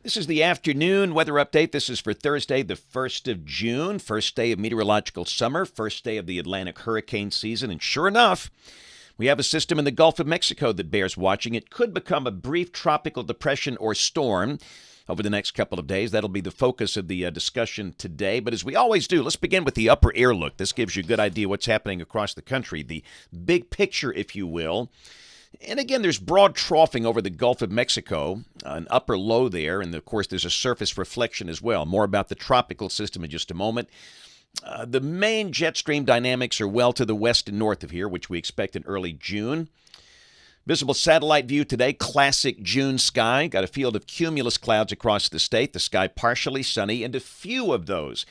This is the afternoon weather update. This is for Thursday, the 1st of June, first day of meteorological summer, first day of the Atlantic hurricane season. And sure enough, we have a system in the Gulf of Mexico that bears watching. It could become a brief tropical depression or storm over the next couple of days. That'll be the focus of the discussion today. But as we always do, let's begin with the upper air look. This gives you a good idea what's happening across the country, the big picture, if you will. And again, there's broad troughing over the Gulf of Mexico, an upper low there, and of course there's a surface reflection as well. More about the tropical system in just a moment. The main jet stream dynamics are well to the west and north of here, which we expect in early June. Visible satellite view today, classic June sky. Got a field of cumulus clouds across the state. The sky partially sunny, and a few of those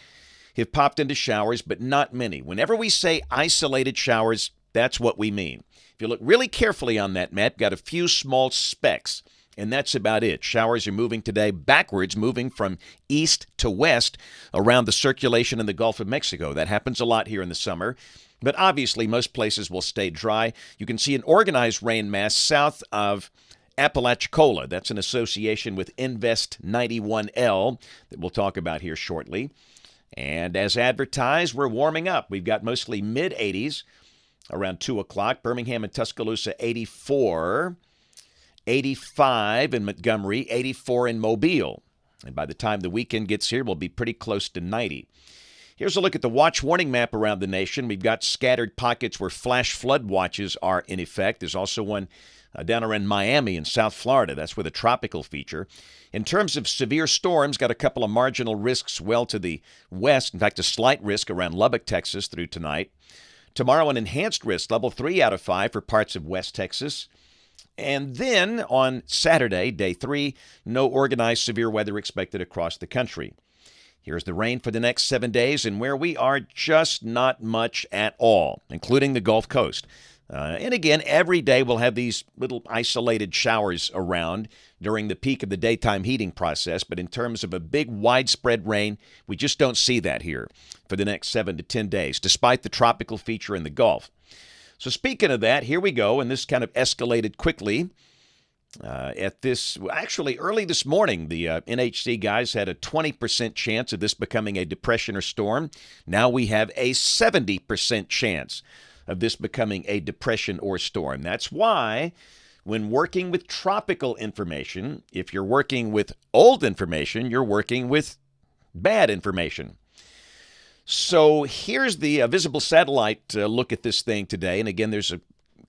have popped into showers, but not many. Whenever we say isolated showers, that's what we mean. If you look really carefully on that map, got a few small specks, and that's about it. Showers are moving today backwards, moving from east to west around the circulation in the Gulf of Mexico. That happens a lot here in the summer, but obviously most places will stay dry. You can see an organized rain mass south of Apalachicola. That's an association with Invest 91L that we'll talk about here shortly. And as advertised, we're warming up. We've got mostly mid-80s. Around 2 o'clock, Birmingham and Tuscaloosa, 84, 85 in Montgomery, 84 in Mobile. And by the time the weekend gets here, we'll be pretty close to 90. Here's a look at the watch warning map around the nation. We've got scattered pockets where flash flood watches are in effect. There's also one down around Miami in South Florida. That's with a tropical feature. In terms of severe storms, got a couple of marginal risks well to the west. In fact, a slight risk around Lubbock, Texas through tonight. Tomorrow, an enhanced risk, level 3 out of 5 for parts of West Texas. And then on Saturday, day 3, no organized severe weather expected across the country. Here's the rain for the next 7 days, and where we are, just not much at all, including the Gulf Coast. And again, every day we'll have these little isolated showers around during the peak of the daytime heating process. But in terms of a big widespread rain, we just don't see that here for the next 7 to 10 days, despite the tropical feature in the Gulf. So speaking of that, here we go. And this kind of escalated quickly actually early this morning, the NHC guys had a 20% chance of this becoming a depression or storm. Now we have a 70% chance of this becoming a depression or storm. That's why when working with tropical information, if you're working with old information, you're working with bad information. So here's the visible satellite look at this thing today. And again, there's a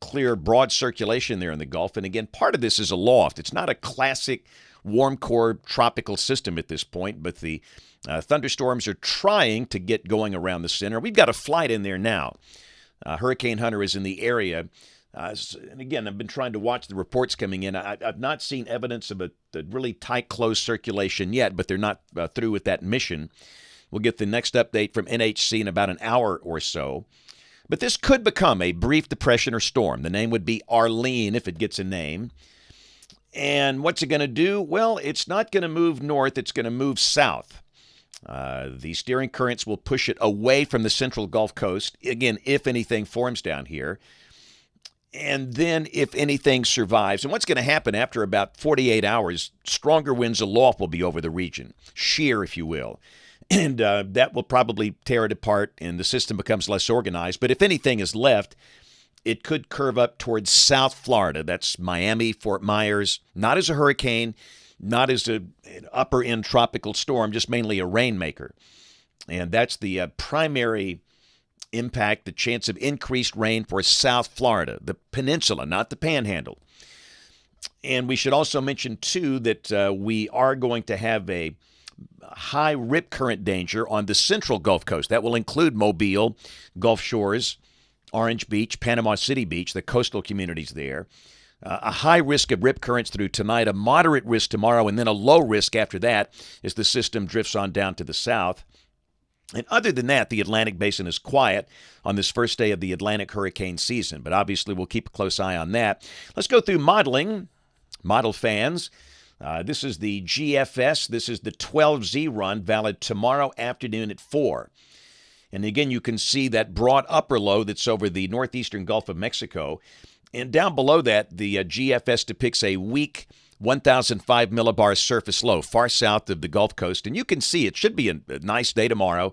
clear, broad circulation there in the Gulf. And again, part of this is a loft. It's not a classic warm core tropical system at this point, but the thunderstorms are trying to get going around the center. We've got a flight in there now. Hurricane Hunter is in the area. And again, I've been trying to watch the reports coming in. I've not seen evidence of a really tight, closed circulation yet, but they're not through with that mission. We'll get the next update from NHC in about an hour or so. But this could become a brief depression or storm. The name would be Arlene if it gets a name. And what's it going to do? Well, it's not going to move north. It's going to move south. The steering currents will push it away from the central Gulf Coast, again, if anything forms down here, and then if anything survives. And what's going to happen after about 48 hours, stronger winds aloft will be over the region, shear, if you will, and that will probably tear it apart, and the system becomes less organized. But if anything is left, it could curve up towards South Florida. That's Miami, Fort Myers, not as a hurricane, not as an upper-end tropical storm, just mainly a rainmaker. And that's the primary impact, the chance of increased rain for South Florida, the peninsula, not the panhandle. And we should also mention, too, that we are going to have a high rip current danger on the central Gulf Coast. That will include Mobile, Gulf Shores, Orange Beach, Panama City Beach, the coastal communities there. A high risk of rip currents through tonight, a moderate risk tomorrow, and then a low risk after that as the system drifts on down to the south. And other than that, the Atlantic Basin is quiet on this first day of the Atlantic hurricane season. But obviously, we'll keep a close eye on that. Let's go through modeling. Model fans. This is the GFS. This is the 12Z run, valid tomorrow afternoon at 4. And again, you can see that broad upper low that's over the northeastern Gulf of Mexico. And down below that, the GFS depicts a weak 1005 millibar surface low, far south of the Gulf Coast. And you can see it should be a nice day tomorrow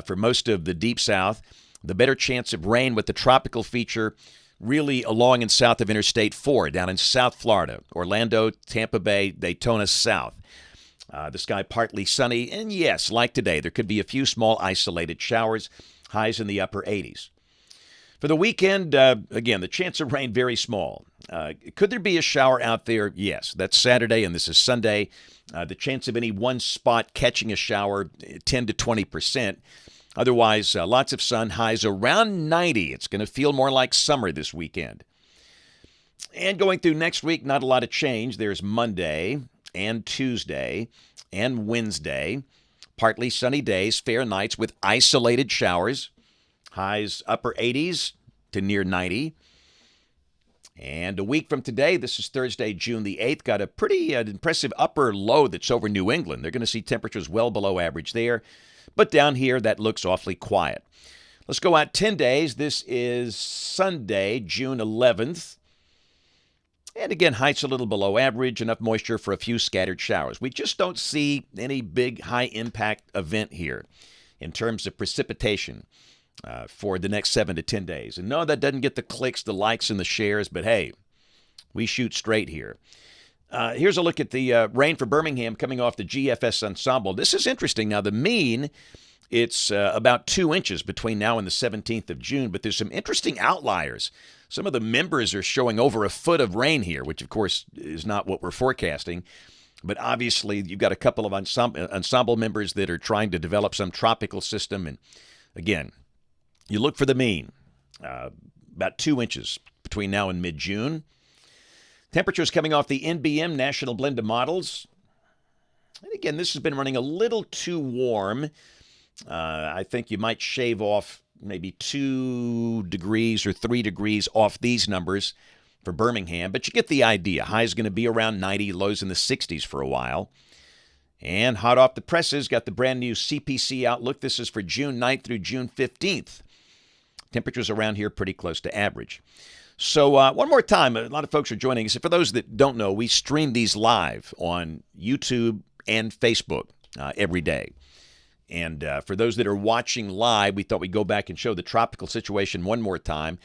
for most of the deep south. The better chance of rain with the tropical feature really along and south of Interstate 4, down in South Florida, Orlando, Tampa Bay, Daytona south. The sky partly sunny, and yes, like today, there could be a few small isolated showers, highs in the upper 80s. For the weekend, again, the chance of rain very small. Could there be a shower out there? Yes, that's Saturday, and this is Sunday. The chance of any one spot catching a shower, 10 to 20%. Otherwise, lots of sun, highs around 90. It's going to feel more like summer this weekend. And going through next week, not a lot of change. There's Monday and Tuesday and Wednesday. Partly sunny days, fair nights with isolated showers. Highs upper 80s to near 90. And a week from today, this is Thursday, June the 8th, got a pretty impressive upper low that's over New England. They're going to see temperatures well below average there. But down here, that looks awfully quiet. Let's go out 10 days. This is Sunday, June 11th. And again, heights a little below average, enough moisture for a few scattered showers. We just don't see any big high-impact event here in terms of precipitation for the next 7 to 10 days. And no, that doesn't get the clicks, the likes, and the shares, but hey, we shoot straight here. Here's a look at the rain for Birmingham coming off the GFS ensemble. This is interesting. Now, the mean, it's about 2 inches between now and the 17th of June, but there's some interesting outliers. Some of the members are showing over a foot of rain here, which, of course, is not what we're forecasting. But obviously, you've got a couple of ensemble members that are trying to develop some tropical system. And again, you look for the mean, about 2 inches between now and mid-June. Temperatures coming off the NBM, National Blend of Models. And again, this has been running a little too warm. I think you might shave off maybe 2 degrees or 3 degrees off these numbers for Birmingham, but you get the idea. High is going to be around 90, lows in the 60s for a while. And hot off the presses, got the brand new CPC outlook. This is for June 9th through June 15th. Temperatures around here pretty close to average. So one more time, a lot of folks are joining us. For those that don't know, we stream these live on YouTube and Facebook every day. And for those that are watching live, we thought we'd go back and show the tropical situation one more time.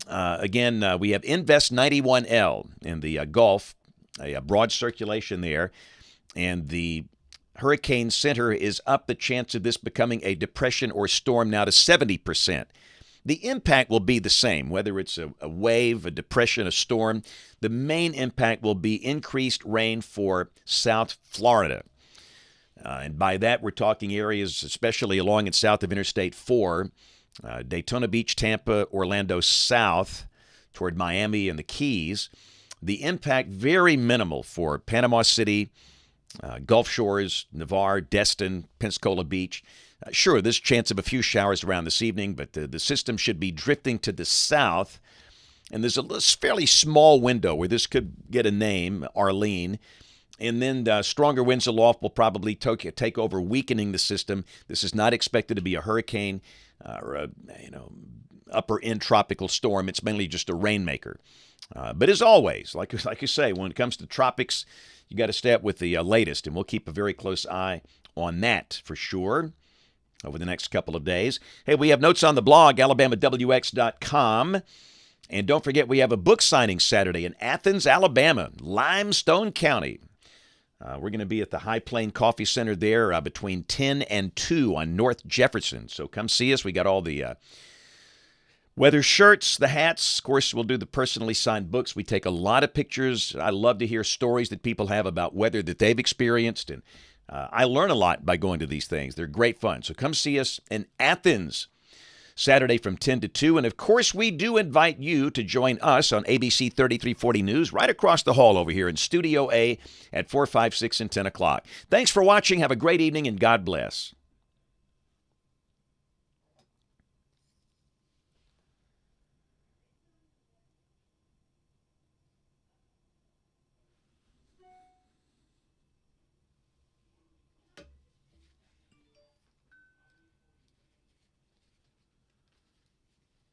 Again, we have Invest 91L in the Gulf, a broad circulation there. And the Hurricane Center is up the chance of this becoming a depression or storm now to 70%. The impact will be the same, whether it's a wave, a depression, a storm. The main impact will be increased rain for South Florida. And by that, we're talking areas especially along and south of Interstate 4, Daytona Beach, Tampa, Orlando south toward Miami and the Keys. The impact very minimal for Panama City, Gulf Shores, Navarre, Destin, Pensacola Beach. Sure, there's a chance of a few showers around this evening, but the system should be drifting to the south. And there's a fairly small window where this could get a name, Arlene. And then stronger winds aloft will probably take over, weakening the system. This is not expected to be a hurricane or a upper end tropical storm. It's mainly just a rainmaker. But as always, like you say, when it comes to tropics, you got to stay up with the latest, and we'll keep a very close eye on that for sure over the next couple of days. Hey, we have notes on the blog, alabamawx.com. And don't forget, we have a book signing Saturday in Athens, Alabama, Limestone County. We're going to be at the High Plain Coffee Center there between 10 and 2 on North Jefferson. So come see us. We got all the weather shirts, the hats. Of course, we'll do the personally signed books. We take a lot of pictures. I love to hear stories that people have about weather that they've experienced. And I learn a lot by going to these things. They're great fun. So come see us in Athens Saturday from 10 to 2. And, of course, we do invite you to join us on ABC 3340 News right across the hall over here in Studio A at 4, 5, 6, and 10 o'clock. Thanks for watching. Have a great evening, and God bless.